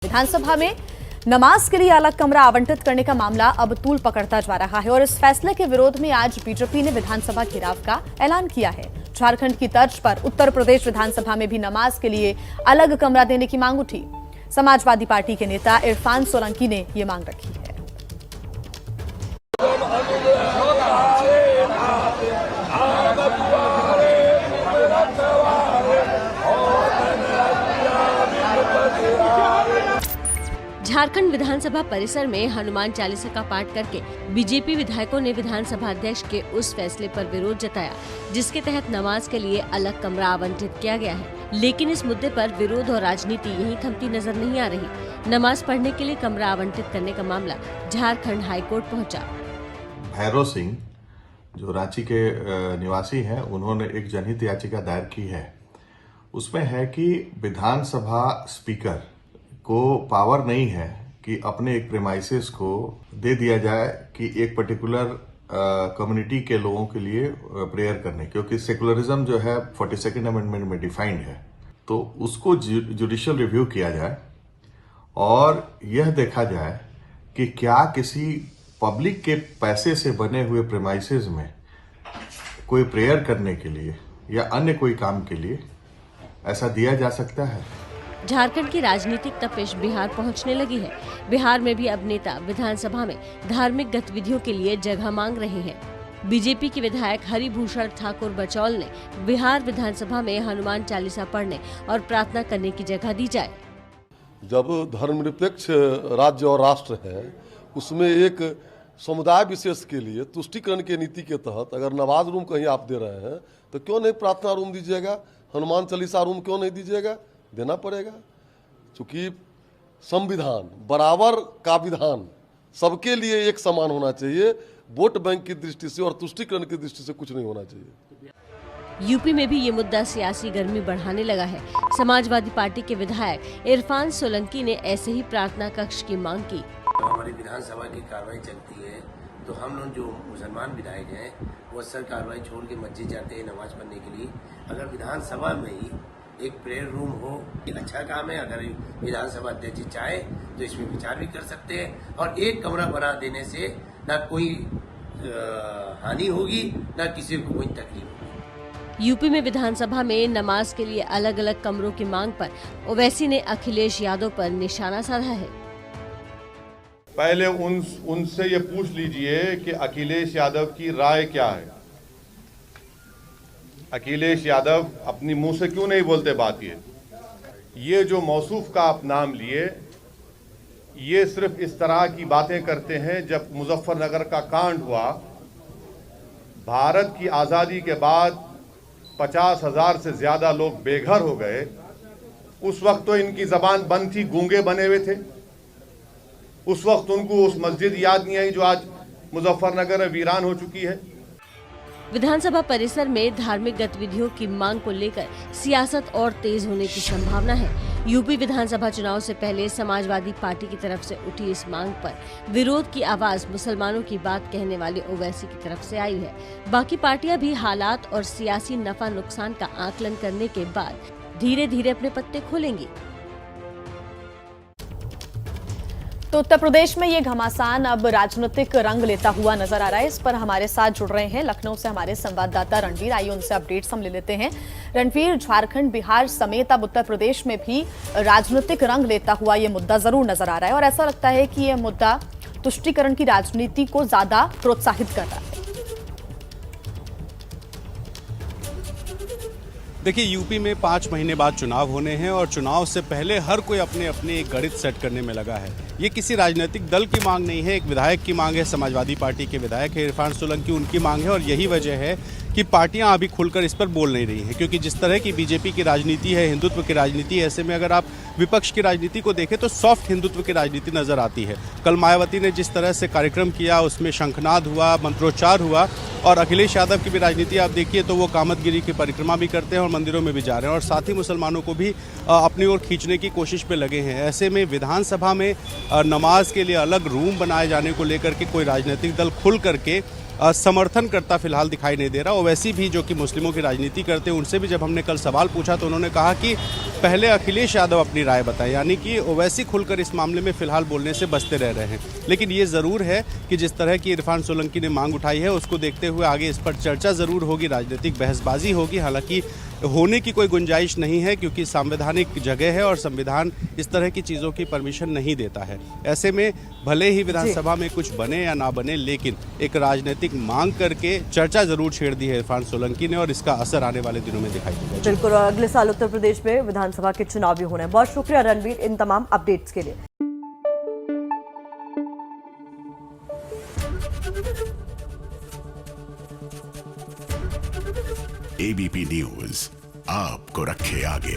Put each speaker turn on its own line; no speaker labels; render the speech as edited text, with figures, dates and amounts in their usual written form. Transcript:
विधानसभा में नमाज के लिए अलग कमरा आवंटित करने का मामला अब तूल पकड़ता जा रहा है और इस फैसले के विरोध में आज बीजेपी ने विधानसभा घेराव का ऐलान किया है। झारखंड की तर्ज पर उत्तर प्रदेश विधानसभा में भी नमाज के लिए अलग कमरा देने की मांग उठी। समाजवादी पार्टी के नेता इरफान सोलंकी ने ये मांग रखी है।
झारखंड विधानसभा परिसर में हनुमान चालीसा का पाठ करके बीजेपी विधायकों ने विधानसभा अध्यक्ष के उस फैसले पर विरोध जताया जिसके तहत नमाज के लिए अलग कमरा आवंटित किया गया है। लेकिन इस मुद्दे पर विरोध और राजनीति यहीं थमती नजर नहीं आ रही। नमाज पढ़ने के लिए कमरा आवंटित करने का मामला झारखंड हाईकोर्ट पहुंचा।
भैरव सिंह जो रांची के निवासी हैं, उन्होंने एक जनहित याचिका दायर की है। उसमें है कि विधानसभा स्पीकर को पावर नहीं है कि अपने एक प्रेमाइसेस को दे दिया जाए कि एक पर्टिकुलर कम्युनिटी के लोगों के लिए प्रेयर करने, क्योंकि सेकुलरिज्म जो है 42nd अमेंडमेंट में डिफाइंड है। तो उसको जुडिशियल रिव्यू किया जाए और यह देखा जाए कि क्या किसी पब्लिक के पैसे से बने हुए प्रेमाइसेस में कोई प्रेयर करने के लिए या अन्य कोई काम के लिए ऐसा दिया जा सकता है।
झारखंड की राजनीतिक तपिश बिहार पहुंचने लगी है। बिहार में भी अब नेता विधानसभा में धार्मिक गतिविधियों के लिए जगह मांग रहे हैं। बीजेपी के विधायक हरिभूषण ठाकुर बचौल ने बिहार विधानसभा में हनुमान चालीसा पढ़ने और प्रार्थना करने की जगह दी जाए।
जब धर्मनिरपेक्ष राज्य और राष्ट्र है, उसमें एक समुदाय विशेष के लिए तुष्टिकरण की नीति के तहत अगर नमाज रूम कहीं आप दे रहे हैं तो क्यों नहीं प्रार्थना रूम दीजिएगा, हनुमान चालीसा रूम क्यों नहीं दीजिएगा? देना पड़ेगा, क्योंकि संविधान बराबर का विधान सबके लिए एक समान होना चाहिए। वोट बैंक की दृष्टि से और तुष्टिकरण की दृष्टि से कुछ नहीं होना चाहिए।
यूपी में भी ये मुद्दा सियासी गर्मी बढ़ाने लगा है। समाजवादी पार्टी के विधायक इरफान सोलंकी ने ऐसे ही प्रार्थना कक्ष की मांग की।
हमारी विधानसभा की कार्रवाई चलती है तो हम लोग जो मुसलमान विधायक हैं वो अक्सर कार्रवाई छोड़ के मस्जिद जाते हैं नमाज पढ़ने के लिए। अगर विधानसभा में ही एक प्रेयर रूम हो, एक अच्छा काम है। अगर विधानसभा अध्यक्ष चाहे तो इसमें विचार भी कर सकते हैं और एक कमरा बना देने से ना कोई हानि होगी ना किसी को कोई तकलीफ होगी।
यूपी में विधानसभा में नमाज के लिए अलग अलग कमरों की मांग पर ओवैसी ने अखिलेश यादव पर निशाना साधा है।
पहले उनसे ये पूछ लीजिए कि अखिलेश यादव की राय क्या है। अखिलेश यादव अपनी मुंह से क्यों नहीं बोलते बात? ये जो मौसूफ का आप नाम लिए, ये सिर्फ इस तरह की बातें करते हैं। जब मुजफ्फरनगर का कांड हुआ, भारत की आज़ादी के बाद 50,000 से ज़्यादा लोग बेघर हो गए। उस वक्त तो इनकी ज़बान बंद थी, गूंगे बने हुए थे। उस वक्त उनको उस मस्जिद याद नहीं आई जो आज मुजफ्फरनगर वीरान हो चुकी है।
विधानसभा परिसर में धार्मिक गतिविधियों की मांग को लेकर सियासत और तेज होने की संभावना है। यूपी विधानसभा चुनाव से पहले समाजवादी पार्टी की तरफ से उठी इस मांग पर विरोध की आवाज मुसलमानों की बात कहने वाले ओवैसी की तरफ से आई है। बाकी पार्टियां भी हालात और सियासी नफा नुकसान का आकलन करने के बाद धीरे धीरे अपने पत्ते खोलेंगी।
तो उत्तर प्रदेश में ये घमासान अब राजनीतिक रंग लेता हुआ नजर आ रहा है। इस पर हमारे साथ जुड़ रहे हैं लखनऊ से हमारे संवाददाता रणवीर। आइए उनसे अपडेट्स हम ले लेते हैं। रणवीर, झारखंड, बिहार समेत अब उत्तर प्रदेश में भी राजनीतिक रंग लेता हुआ ये मुद्दा जरूर नजर आ रहा है और ऐसा लगता है कि यह मुद्दा तुष्टीकरण की राजनीति को ज्यादा प्रोत्साहित कर रहा है।
देखिए, यूपी में 5 महीने बाद चुनाव होने हैं और चुनाव से पहले हर कोई अपने अपने एक गणित सेट करने में लगा है। ये किसी राजनीतिक दल की मांग नहीं है, एक विधायक की मांग है। समाजवादी पार्टी के विधायक है इरफान सोलंकी, उनकी मांग है और यही वजह है कि पार्टियां अभी खुलकर इस पर बोल नहीं रही हैं, क्योंकि जिस तरह की बीजेपी की राजनीति है, हिंदुत्व की राजनीति है, ऐसे में अगर आप विपक्ष की राजनीति को देखें तो सॉफ्ट हिंदुत्व की राजनीति नजर आती है। कल मायावती ने जिस तरह से कार्यक्रम किया, उसमें शंखनाद हुआ, मंत्रोच्चार हुआ। और अखिलेश यादव की भी राजनीति आप देखिए तो वो कामतगिरी की परिक्रमा भी करते हैं और मंदिरों में भी जा रहे हैं और साथ ही मुसलमानों को भी अपनी ओर खींचने की कोशिश पे लगे हैं। ऐसे में विधानसभा में नमाज के लिए अलग रूम बनाए जाने को लेकर के कोई राजनीतिक दल खुल करके समर्थन करता फिलहाल दिखाई नहीं दे रहा। ओवैसी भी जो कि मुस्लिमों की राजनीति करते हैं, उनसे भी जब हमने कल सवाल पूछा तो उन्होंने कहा कि पहले अखिलेश यादव अपनी राय बताएं, यानी कि ओवैसी खुलकर इस मामले में फिलहाल बोलने से बचते रह रहे हैं। लेकिन ये ज़रूर है कि जिस तरह की इरफान सोलंकी ने मांग उठाई है, उसको देखते हुए आगे इस पर चर्चा ज़रूर होगी, राजनीतिक बहसबाजी होगी। हालांकि होने की कोई गुंजाइश नहीं है, क्योंकि संवैधानिक जगह है और संविधान इस तरह की चीज़ों की परमिशन नहीं देता है। ऐसे में भले ही विधानसभा में कुछ बने या ना बने, लेकिन एक राजनीतिक मांग करके चर्चा जरूर छेड़ दी है इरफान सोलंकी ने, और इसका असर आने वाले दिनों में दिखाई देगा।
बिल्कुल, और अगले साल उत्तर प्रदेश में विधानसभा के चुनाव भी होने हैं। बहुत शुक्रिया रणवीर इन तमाम अपडेट्स के लिए।
एबीपी न्यूज आपको रखे आगे।